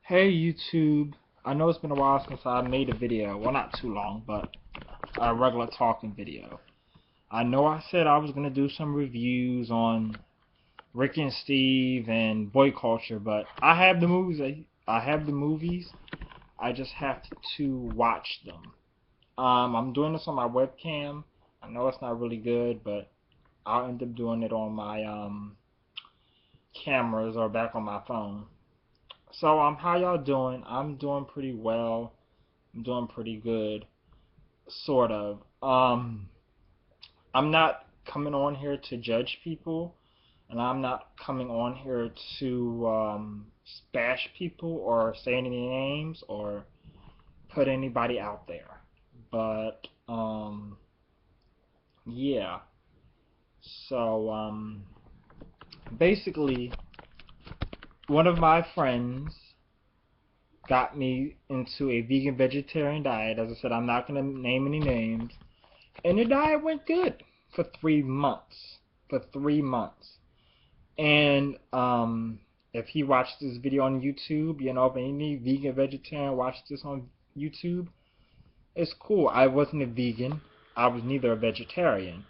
Hey YouTube, I know it's been a while since I made a video. Well, not too long, but a regular talking video. I know I said I was gonna do some reviews on Rick and Steve and Boy Culture, but I have the movies. I have the movies. I just have to watch them. I'm doing this on my webcam. I know it's not really good, but I'll end up doing it on my cameras or back on my phone. So how y'all doing? I'm doing pretty well. I'm doing pretty good, sort of. I'm not coming on here to judge people, and I'm not coming on here to bash people or say any names or put anybody out there. But yeah. So basically, one of my friends got me into a vegan vegetarian diet. As I said, I'm not gonna name any names. And the diet went good for 3 months. For 3 months. And if he watched this video on YouTube, if any vegan vegetarian watched this on YouTube, it's cool. I wasn't a vegan. I was neither a vegetarian.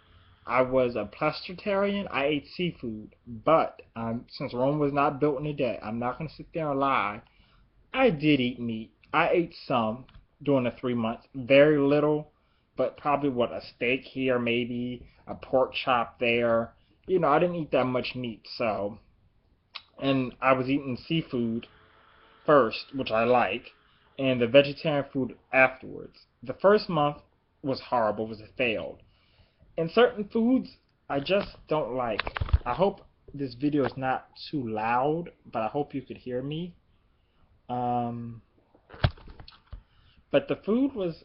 I was a pescatarian. I ate seafood. But since Rome was not built in a day, I'm not going to sit there and lie. I did eat meat. I ate some during the 3 months. Very little, but probably a steak here, maybe a pork chop there. I didn't eat that much meat, so. And I was eating seafood first, which I like, and the vegetarian food afterwards. The first month was horrible, was a failed. And certain foods I just don't like. I hope this video is not too loud, but I hope you could hear me. Um, but the food was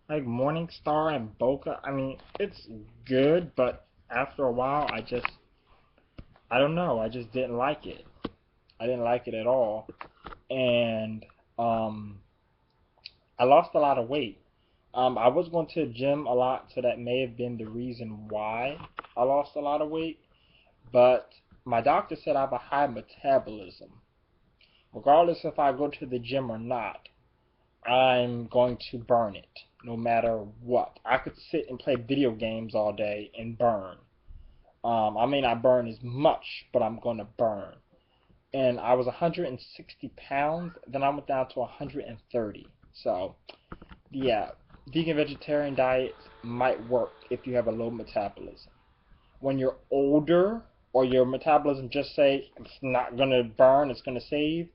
like Morningstar and Boca. I mean, it's good, but after a while, I don't know. I just didn't like it. I didn't like it at all, and um, I lost a lot of weight. I was going to the gym a lot, so that may have been the reason why I lost a lot of weight. But my doctor said I have a high metabolism. Regardless if I go to the gym or not, I'm going to burn it no matter what. I could sit and play video games all day and burn. I may not burn as much, but I'm going to burn. And I was 160 pounds, then I went down to 130. So, yeah, vegan vegetarian diets might work if you have a low metabolism. When you're older, or your metabolism just say it's not going to burn, it's going to save,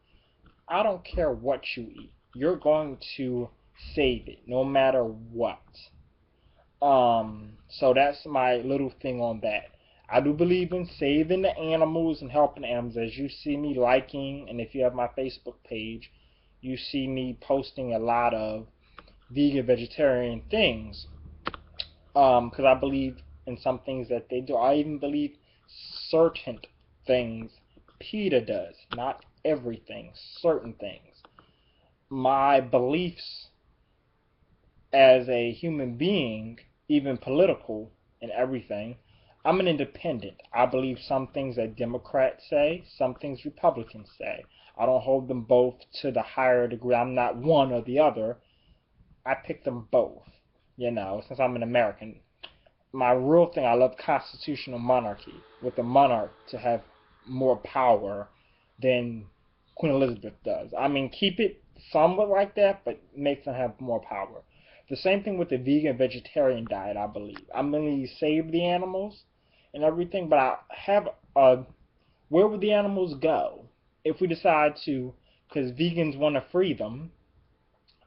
I don't care what you eat. You're going to save it no matter what. So that's my little thing on that. I do believe in saving the animals and helping the animals. As you see me liking, and if you have my Facebook page, you see me posting a lot of vegan, vegetarian things. Because I believe in some things that they do. I even believe certain things PETA does, not everything, certain things. My beliefs as a human being, even political and everything, I'm an independent. I believe some things that Democrats say, some things Republicans say. I don't hold them both to the higher degree. I'm not one or the other. I pick them both, since I'm an American. My real thing, I love constitutional monarchy, with the monarch to have more power than Queen Elizabeth does. I mean, keep it somewhat like that, but make them have more power. The same thing with the vegan vegetarian diet, I believe. I'm going to save the animals and everything, but I have where would the animals go if we decide to, because vegans want to free them.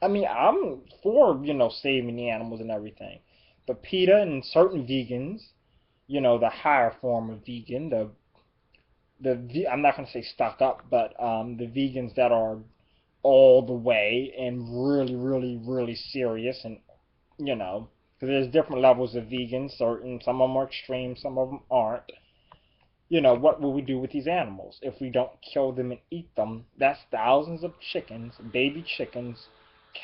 I mean, I'm for, saving the animals and everything. But PETA and certain vegans, the higher form of vegan, I'm not going to say stuck up, but the vegans that are all the way and really, really, really serious, and because there's different levels of vegans. Certain, some of them are extreme, some of them aren't. What will we do with these animals if we don't kill them and eat them? That's thousands of chickens, baby chickens,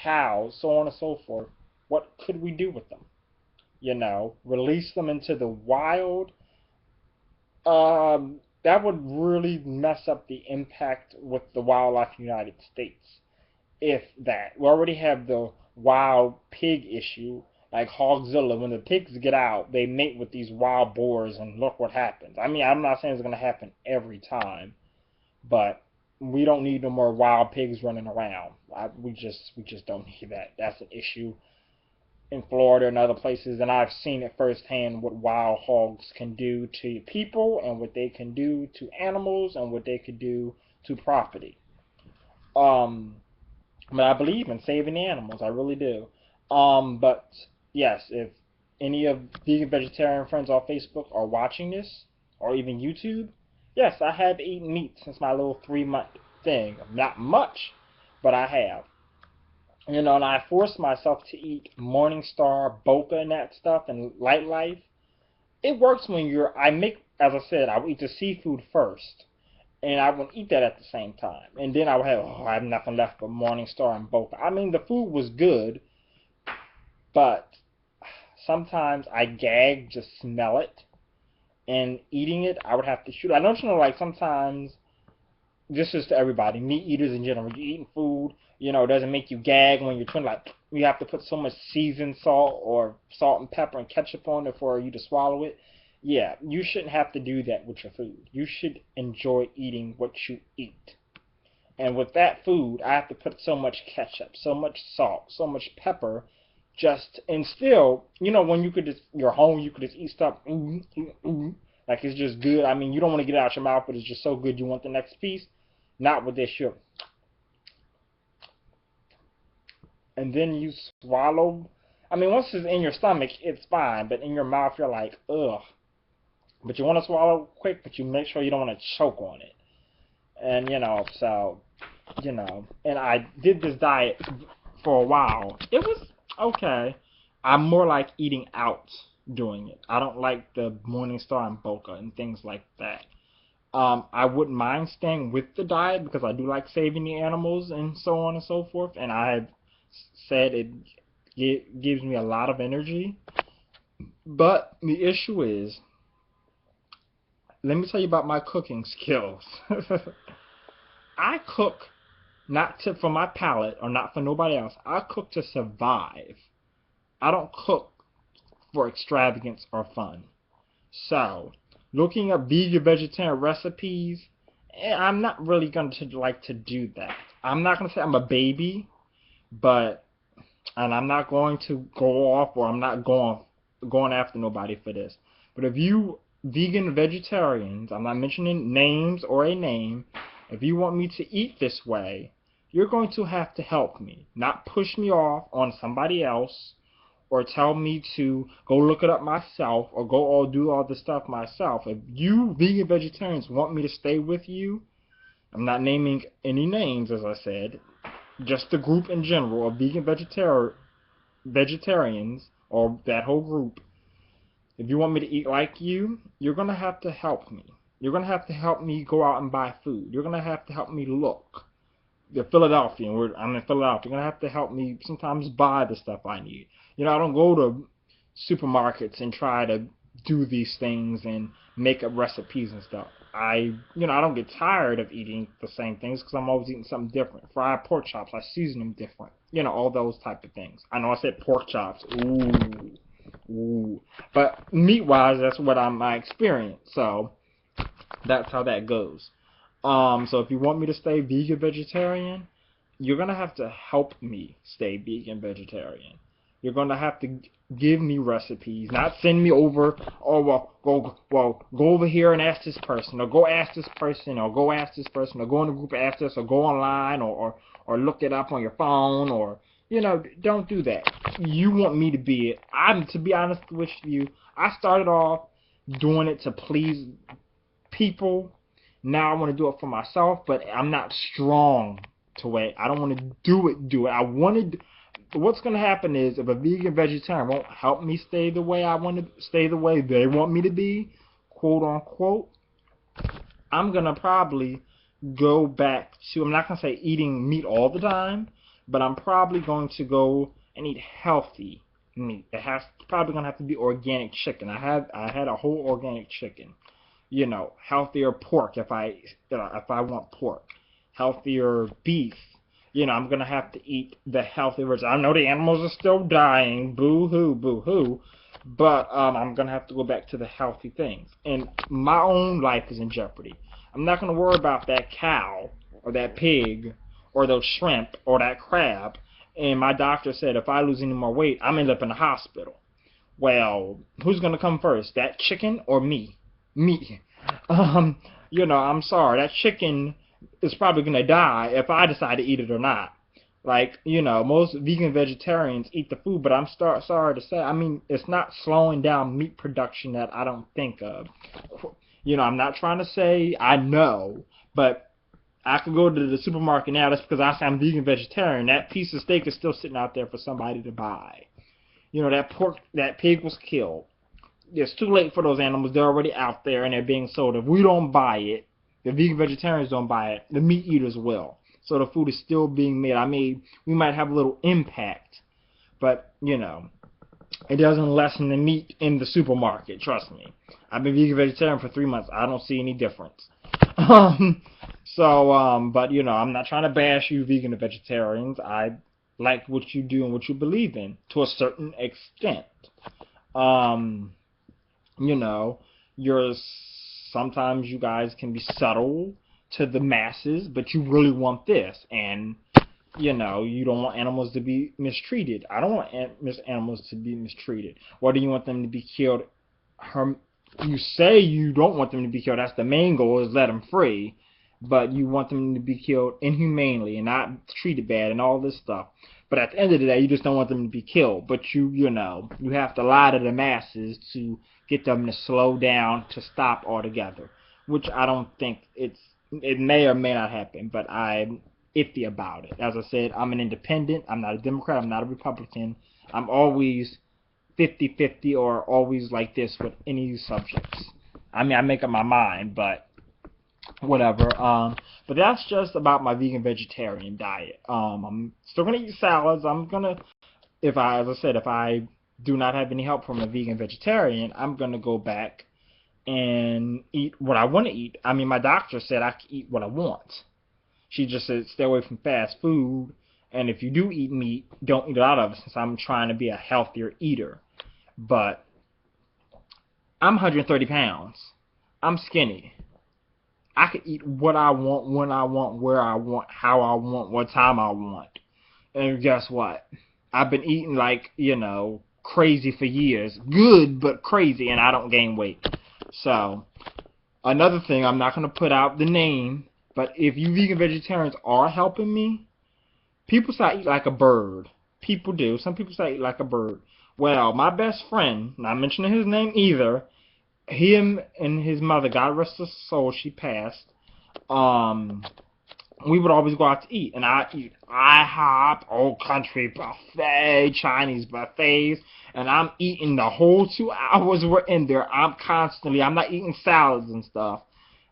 cows, so on and so forth. What could we do with them? Release them into the wild. that would really mess up the impact with the wildlife in the United States. If that, we already have the wild pig issue, like Hogzilla. When the pigs get out, they mate with these wild boars, and look what happens. I mean, I'm not saying it's going to happen every time, but we don't need no more wild pigs running around. We just don't need that. That's an issue in Florida and other places, and I've seen it firsthand what wild hogs can do to people, and what they can do to animals, and what they can do to property. Um, but I believe in saving the animals. I really do. But yes, if any of vegan vegetarian friends on Facebook are watching this, or even YouTube, yes, I have eaten meat since my little 3 month thing. Not much, but I have. And I forced myself to eat Morningstar, Boca, and that stuff, and Light Life. It works when I make, as I said, I would eat the seafood first, and I would eat that at the same time. And then I have nothing left but Morningstar and Boca. I mean, the food was good, but sometimes I gag to smell it, and eating it, I would have to shoot. I don't like sometimes, this is to everybody, meat eaters in general, you're eating food, it doesn't make you gag when you're trying, like, you have to put so much seasoned salt or salt and pepper and ketchup on it for you to swallow it. Yeah, you shouldn't have to do that with your food. You should enjoy eating what you eat. And with that food, I have to put so much ketchup, so much salt, so much pepper, and still, when you're home, you could just eat stuff, like it's just good. I mean, you don't want to get it out your mouth, but it's just so good you want the next piece. Not with this sugar. And then you swallow. I mean, once it's in your stomach, it's fine, but in your mouth, you're like, ugh. But you want to swallow quick, but you make sure you don't want to choke on it. And, and I did this diet for a while. It was okay. I'm more like eating out doing it. I don't like the Morningstar and Boca and things like that. I wouldn't mind staying with the diet because I do like saving the animals and so on and so forth. And I have said it gives me a lot of energy. But the issue is, let me tell you about my cooking skills. I cook not for my palate or not for nobody else. I cook to survive. I don't cook for extravagance or fun. So, looking up vegan vegetarian recipes, I'm not really going to like to do that. I'm not going to say I'm a baby, and I'm not going to go off, or I'm not going after nobody for this. But if you vegan vegetarians, I'm not mentioning names or a name, if you want me to eat this way, you're going to have to help me, not push me off on somebody else, or tell me to go look it up myself, or go do all this stuff myself. If you vegan vegetarians want me to stay with you, I'm not naming any names, as I said, just the group in general of vegan vegetarians, or that whole group. If you want me to eat like you, you're going to have to help me. You're going to have to help me go out and buy food. You're going to have to help me look. I'm in Philadelphia. You're going to have to help me sometimes buy the stuff I need. I don't go to supermarkets and try to do these things and make up recipes and stuff. I don't get tired of eating the same things because I'm always eating something different. Fried pork chops, I season them different. All those type of things. I know I said pork chops. Ooh. But meat-wise, that's what my experience. So that's how that goes. So if you want me to stay vegan vegetarian, you're gonna have to help me stay vegan vegetarian. You're gonna have to give me recipes, not send me over. Oh go over here and ask this person, or go ask this person, or go ask this person, or go in the group and ask this, or go online, or look it up on your phone, or don't do that. You want me to be it. To be honest with you, I started off doing it to please people. Now I want to do it for myself, but I'm not strong to it. I don't want to do it. I wanted. What's going to happen is, if a vegan vegetarian won't help me stay the way I want to stay, the way they want me to be, quote unquote, I'm going to probably go back to, I'm not going to say eating meat all the time, but I'm probably going to go and eat healthy meat. Probably going to have to be organic chicken. I had a whole organic chicken. you know, healthier pork if I want pork, healthier beef. You know, I'm gonna have to eat the healthy version. I know the animals are still dying, boo hoo, boo hoo, but I'm gonna have to go back to the healthy things. And my own life is in jeopardy. I'm not gonna worry about that cow or that pig or those shrimp or that crab. And my doctor said if I lose any more weight, I'm gonna end up in the hospital. Well, who's gonna come first, that chicken or me? Me. Um, you know, I'm sorry, that chicken is probably gonna die if I decide to eat it or not. Like, you know, most vegan vegetarians eat the food, but I'm sorry to say, I mean, it's not slowing down meat production that I don't think of. You know, I'm not trying to say I know, but I could go to the supermarket now. That's because I say I'm vegan vegetarian. That piece of steak is still sitting out there for somebody to buy. You know, that pork, that pig was killed. It's too late for those animals. They're already out there and they're being sold. If we don't buy it, the vegan vegetarians don't buy it, the meat eaters will. So the food is still being made. I mean, we might have a little impact, but, you know, it doesn't lessen the meat in the supermarket. Trust me. I've been vegan vegetarian for 3 months. I don't see any difference. But, you know, I'm not trying to bash you vegan and vegetarians. I like what you do and what you believe in to a certain extent. Um, you know, you're sometimes you guys can be subtle to the masses, but you really want this, and you know, you don't want animals to be mistreated. I don't want animals to be mistreated. Why do you want them to be killed? You say you don't want them to be killed. That's the main goal, is let them free. But you want them to be killed inhumanely and not treated bad and all this stuff. But at the end of the day, you just don't want them to be killed. But you know, you have to lie to the masses to get them to slow down, to stop altogether. Which I don't think it may or may not happen, but I'm iffy about it. As I said, I'm an independent. I'm not a Democrat. I'm not a Republican. I'm always 50-50 or always like this with any subjects. I mean, I make up my mind, but whatever. But that's just about my vegan vegetarian diet. I'm still gonna eat salads. I'm gonna, as I said, if I do not have any help from a vegan vegetarian, I'm gonna go back and eat what I want to eat. I mean, my doctor said I can eat what I want. She just said stay away from fast food, and if you do eat meat, don't eat a lot of it, since I'm trying to be a healthier eater. But I'm 130 pounds. I'm skinny. I can eat what I want, when I want, where I want, how I want, what time I want. And guess what? I've been eating like, you know, crazy for years. Good, but crazy, and I don't gain weight. So, another thing, I'm not going to put out the name, but if you vegan vegetarians are helping me, people say I eat like a bird. People do. Some people say I eat like a bird. Well, my best friend, not mentioning his name either, him and his mother, God rest her soul, she passed. We would always go out to eat, and I eat IHOP, Old Country buffet, Chinese buffets, and I'm eating the whole 2 hours we're in there. I'm not eating salads and stuff.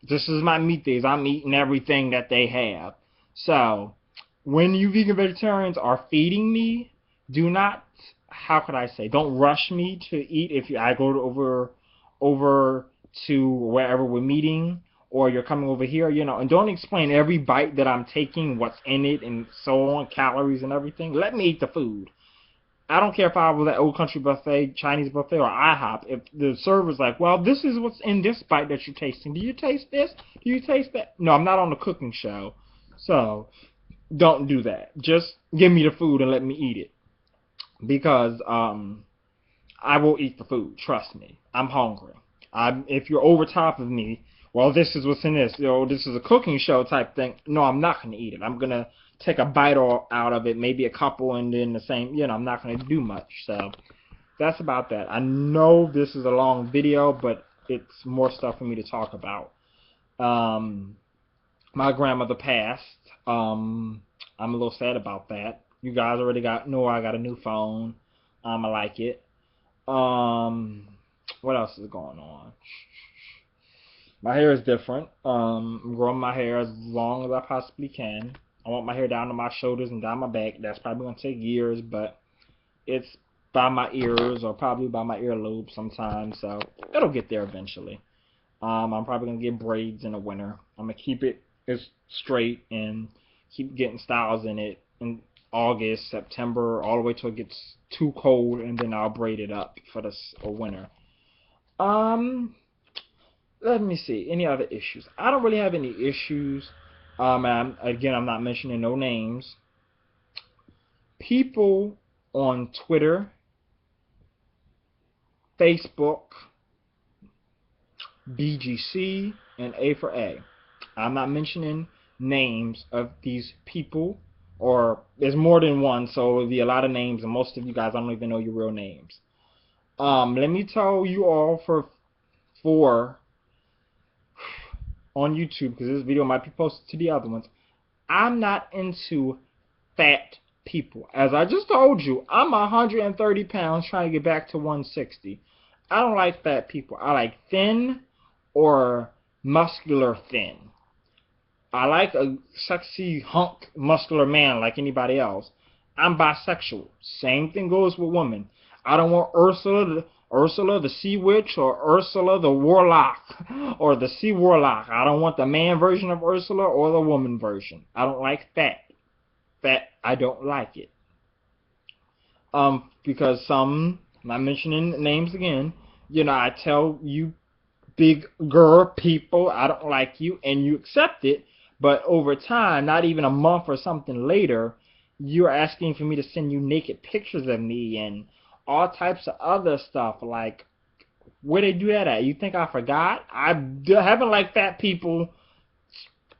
This is my meat days. I'm eating everything that they have. So, when you vegan vegetarians are feeding me, do not, how could I say, don't rush me to eat. If I go over to wherever we're meeting, or you're coming over here, you know, and don't explain every bite that I'm taking, what's in it, and so on, calories and everything. Let me eat the food. I don't care if I was at Old Country buffet, Chinese buffet, or IHOP. If the server's like, well, this is what's in this bite that you're tasting. Do you taste this? Do you taste that? No, I'm not on the cooking show. So, don't do that. Just give me the food and let me eat it. Because, I will eat the food. Trust me. I'm hungry. If you're over top of me, well, this is what's in this. You know, this is a cooking show type thing. No, I'm not going to eat it. I'm going to take a bite out of it, maybe a couple, and then the same. You know, I'm not going to do much. So that's about that. I know this is a long video, but it's more stuff for me to talk about. My grandmother passed. I'm a little sad about that. You guys already know I got a new phone. I like it. What else is going on? My hair is different. I'm growing my hair as long as I possibly can. I want my hair down to my shoulders and down my back. That's probably going to take years, but it's by my ears or probably by my earlobe sometimes, so it'll get there eventually. I'm probably gonna get braids in the winter. I'm gonna keep it as straight and keep getting styles in it in August, September, all the way till it gets too cold, and then I'll braid it up for the winter. Um, Let me see. Any other issues? I don't really have any issues. Again, I'm not mentioning no names. People on Twitter, Facebook, BGC, and A for A. I'm not mentioning names of these people, or there's more than one, so it'll be a lot of names, and most of you guys, I don't even know your real names. Let me tell you all for on YouTube, because this video might be posted to the other ones. I'm not into fat people. As I just told you, I'm 130 pounds trying to get back to 160. I don't like fat people. I like thin or muscular thin. I like a sexy hunk muscular man like anybody else. I'm bisexual. Same thing goes with women. I don't want Ursula the Sea Witch or Ursula the Warlock or the Sea Warlock. I don't want the man version of Ursula or the woman version. I don't like fat. Fat, I don't like it. Because some, I'm not mentioning names again, I tell you bigger people I don't like you, and you accept it, but over time, not even a month or something later, you're asking for me to send you naked pictures of me and all types of other stuff. Like, where they do that at? You think I forgot? I haven't liked fat people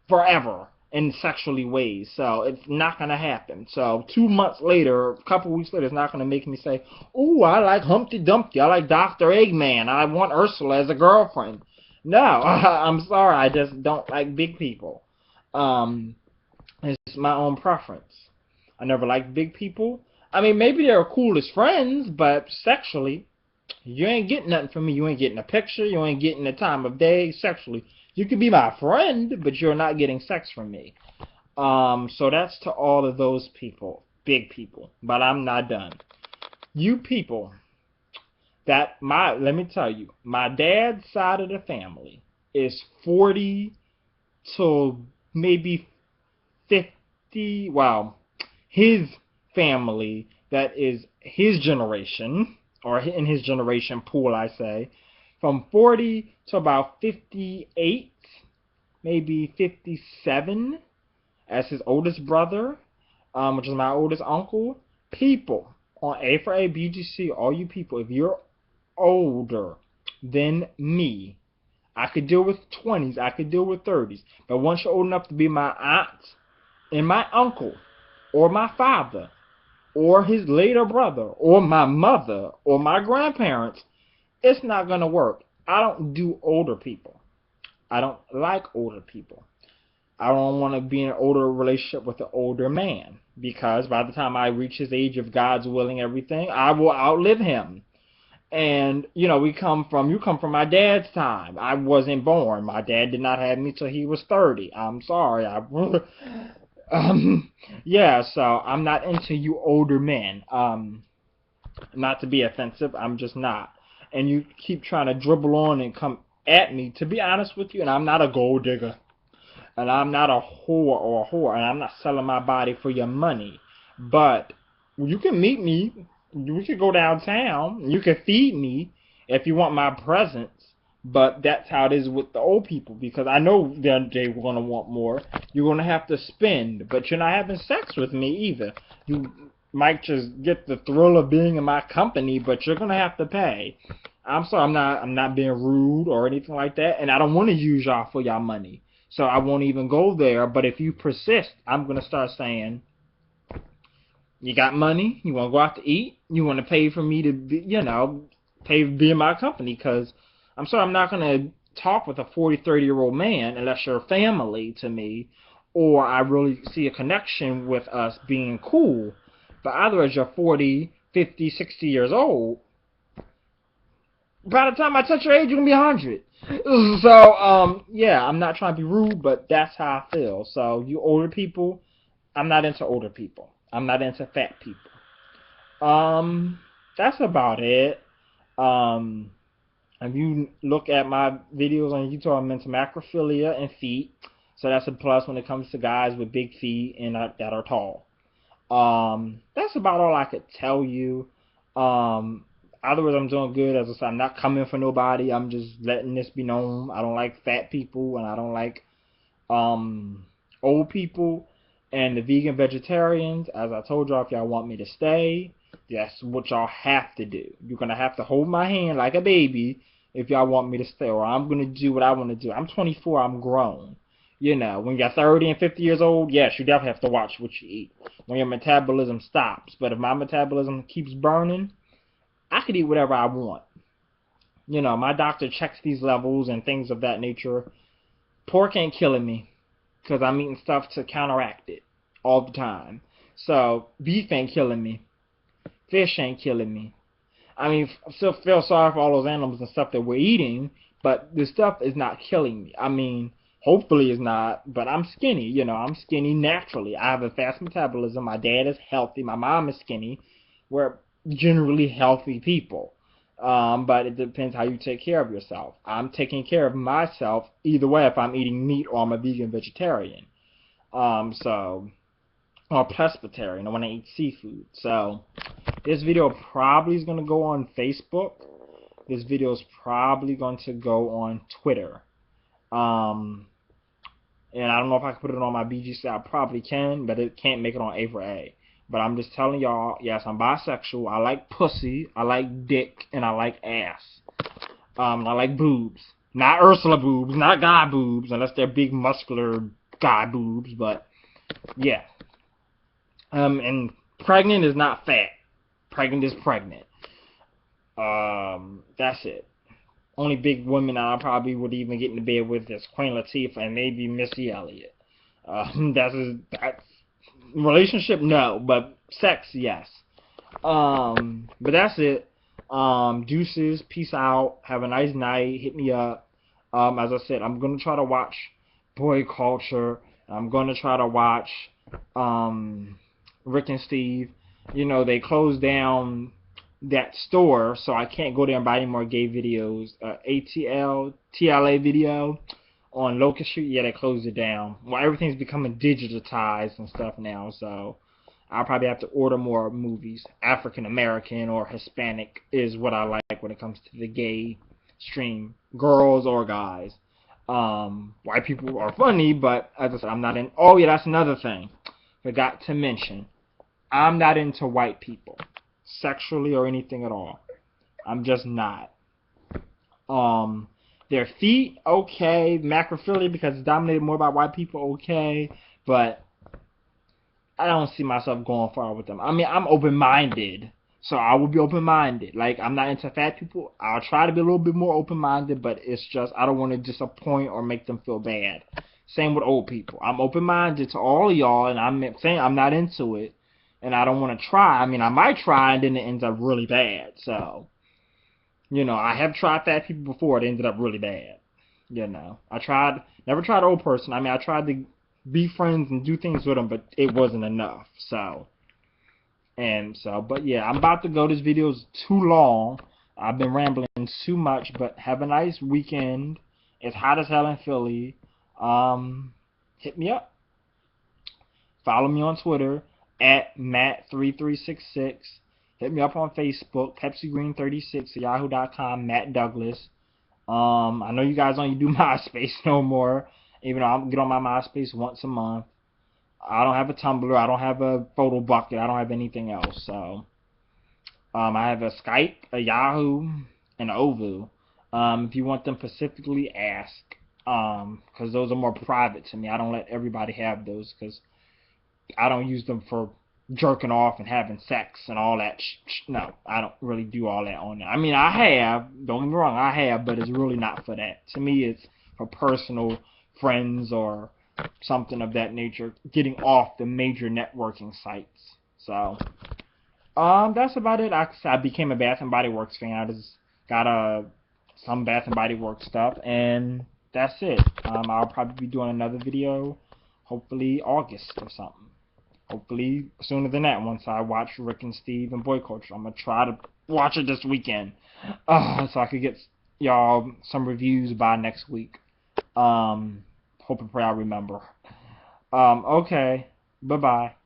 forever in sexually ways, so it's not gonna happen. So 2 months later, a couple weeks later, it's not gonna make me say, "Ooh, I like Humpty Dumpty, I like Dr. Eggman, I want Ursula as a girlfriend." No, I'm sorry, I just don't like big people. It's my own preference. I never liked big people. I mean, maybe they're cool as friends, but sexually, you ain't getting nothing from me. You ain't getting a picture. You ain't getting the time of day sexually. You could be my friend, but you're not getting sex from me. So that's to all of those people, big people. But I'm not done. You people, let me tell you, my dad's side of the family is 40 to maybe 50. Wow, his family, that is his generation, or in his generation pool, I say, from 40 to about 58, maybe 57, as his oldest brother, which is my oldest uncle. People on A for A, BGC, all you people, if you're older than me, I could deal with 20s, I could deal with 30s, but once you're old enough to be my aunt and my uncle, or my father, or his later brother, or my mother, or my grandparents, it's not going to work. I don't do older people. I don't like older people. I don't want to be in an older relationship with an older man, because by the time I reach his age, if God's willing everything, I will outlive him. And, you come from my dad's time. I wasn't born. My dad did not have me till he was 30. I'm sorry. Yeah, so I'm not into you older men. Not to be offensive, I'm just not. And you keep trying to dribble on and come at me, to be honest with you, and I'm not a gold digger. And I'm not a whore, and I'm not selling my body for your money. But you can meet me. We could go downtown. You can feed me if you want my presence. But that's how it is with the old people, because I know they're going to want more. You're going to have to spend, but you're not having sex with me either. You might just get the thrill of being in my company, but you're going to have to pay. I'm sorry, I'm not being rude or anything like that, and I don't want to use y'all for y'all money. So I won't even go there. But if you persist, I'm going to start saying, you got money? You want to go out to eat? You want to pay for me to be, pay to be in my company? Because I'm sorry, I'm not going to talk with a 40, 30-year-old man unless you're family to me, or I really see a connection with us being cool. But either as you're 40, 50, 60 years old, by the time I touch your age, you're going to be 100. So, yeah, I'm not trying to be rude, but that's how I feel. So, you older people, I'm not into older people. I'm not into fat people. That's about it. If you look at my videos on YouTube, I'm into macrophilia and feet. So that's a plus when it comes to guys with big feet and that are tall. That's about all I could tell you. Otherwise, I'm doing good. As I said, I'm not coming for nobody. I'm just letting this be known. I don't like fat people, and I don't like old people. And the vegan vegetarians, as I told y'all, if y'all want me to stay, that's what y'all have to do. You're gonna have to hold my hand like a baby if y'all want me to stay, or I'm gonna do what I want to do. I'm 24. I'm grown. You know, when you're 30 and 50 years old, yes, you definitely have to watch what you eat when your metabolism stops. But if my metabolism keeps burning, I could eat whatever I want. You know, my doctor checks these levels and things of that nature. Pork ain't killing me because I'm eating stuff to counteract it all the time. So beef ain't killing me. Fish ain't killing me. I mean, I still feel sorry for all those animals and stuff that we're eating, but the stuff is not killing me. I mean, hopefully it's not, but I'm skinny. You know, I'm skinny naturally. I have a fast metabolism. My dad is healthy. My mom is skinny. We're generally healthy people. But it depends how you take care of yourself. I'm taking care of myself either way if I'm eating meat or I'm a vegan vegetarian. So, or pescatarian, I want to eat seafood. So, this video probably is going to go on Facebook. This video is probably going to go on Twitter. And I don't know if I can put it on my BG site. I probably can, but it can't make it on Ava A. But I'm just telling y'all, yes, I'm bisexual. I like pussy, I like dick, and I like ass. I like boobs. Not Ursula boobs, not guy boobs, unless they're big muscular guy boobs, but yeah. And pregnant is not fat. Pregnant is pregnant. That's it. Only big women I probably would even get into bed with is Queen Latifah and maybe Missy Elliott. That's relationship, no, but sex, yes. But that's it. Deuces, peace out. Have a nice night. Hit me up. As I said, I'm gonna try to watch Boy Culture. I'm gonna try to watch Rick and Steve. You know, they closed down that store, so I can't go there and buy any more gay videos. TLA video on Locust Street, yeah, they closed it down. Well, everything's becoming digitized and stuff now, so I'll probably have to order more movies. African American or Hispanic is what I like when it comes to the gay stream, girls or guys. White people are funny, but as I said, I'm not in. Oh yeah, that's another thing. Forgot to mention. I'm not into white people, sexually or anything at all. I'm just not. Their feet, okay. Macrophilia, because it's dominated more by white people, okay. But I don't see myself going far with them. I mean, I'm open-minded, so I will be open-minded. Like, I'm not into fat people. I'll try to be a little bit more open-minded, but it's just, I don't want to disappoint or make them feel bad. Same with old people. I'm open-minded to all of y'all, and I'm saying I'm not into it, and I don't want to try. I mean, I might try, and then it ends up really bad, so... You know, I have tried fat people before. It ended up really bad. You know, never tried an old person. I mean, I tried to be friends and do things with them, but it wasn't enough. But yeah, I'm about to go. This video is too long. I've been rambling too much, but have a nice weekend. It's hot as hell in Philly. Hit me up. Follow me on Twitter at Matt3366. Hit me up on Facebook, PepsiGreen36, Yahoo.com, Matt Douglas. I know you guys don't do MySpace no more, even though I get on my MySpace once a month. I don't have a Tumblr, I don't have a photo bucket, I don't have anything else. So, I have a Skype, a Yahoo, and an Ovu. If you want them specifically, ask, because those are more private to me. I don't let everybody have those, because I don't use them for jerking off and having sex and all that. No, I don't really do all that on there. I mean, I have. Don't get me wrong, I have, but it's really not for that. To me, it's for personal friends or something of that nature, getting off the major networking sites. So, that's about it. I became a Bath and Body Works fan. I just got some Bath and Body Works stuff, and that's it. I'll probably be doing another video, hopefully August or something. Hopefully sooner than that, once I watch Rick and Steve and Boy Culture. I'm going to try to watch it this weekend. So I could get y'all some reviews by next week. Hope and pray I remember. Okay. Bye bye.